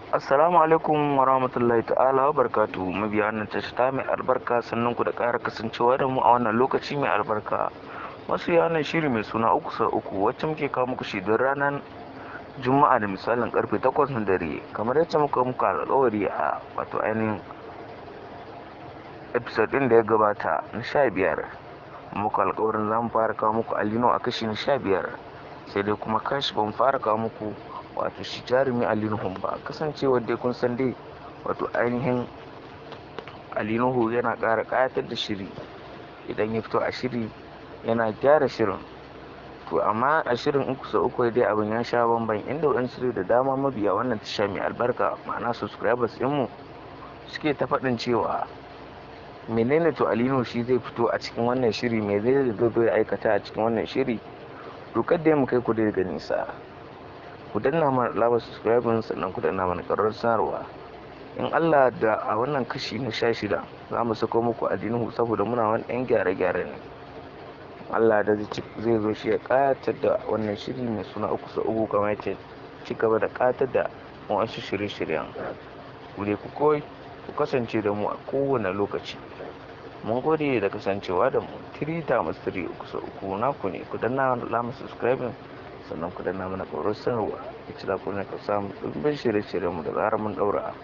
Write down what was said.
Assalamu alaikum wa rahmatullahi ta'ala wa barkatu mabiya wannan tasha ta mai albarka, sannan ku da ƙara kasancewa da mu a wannan lokaci mai albarka. Masu yanan shiri mai suna 3x3 wacce muke kawo muku shi don ranar Juma'a da misalin karfe 8 na dare, kamar yadda muka muku alƙawari a wato ainihin episode ɗin da ya gabata na 15. Muku alƙawarin za mu fara kawo muku Alino a kashi na 15, sai dai kuma kashi ban fara kawo muku wato shi jarumi Ali Nuhu ba, kasancewar dai kun san dai wato ainihin Ali Nuhu yana ƙara ƙayatar da shiri idan ya fito a shiri, yana gyara shirin. To amma a shirin 3x3 dai abin ya sha bamban, inda wani shiri da dama mabiya wannan tasha mai albarka, ma'ana subscribers ɗinmu, suke ta faɗin cewa menene to Ali Nuhu shi zai fito a cikin wannan shiri, me zai zo ya aikata a cikin wannan shiri. To kada mu kai ku dai ga nisa, ku danna mana alamar subscribing, sannan ku danna mana ƙararrawar sanarwa. In Allah da a wannan kashi na 16 za mu sako muku Ali Nuhu, saboda muna wani ɗan gyare-gyare ne. Allah da zai zo shi ya ƙayatar da wannan shiri mai suna 3x3, kamar yadda ci gaba da ƙayatar da wasu shirye-shiryen. Ku dai ku kasance da mu a kowane lokaci. Mun gode da kasancewa da mu. 3x3 3x3 naku ne. Ku danna alamar subscribing, sannan ku danna mana ƙararrawar sanarwa, ya ci da ku ne ka samu ɗumbin shirye-shiryenmu da zarar mun ɗaura.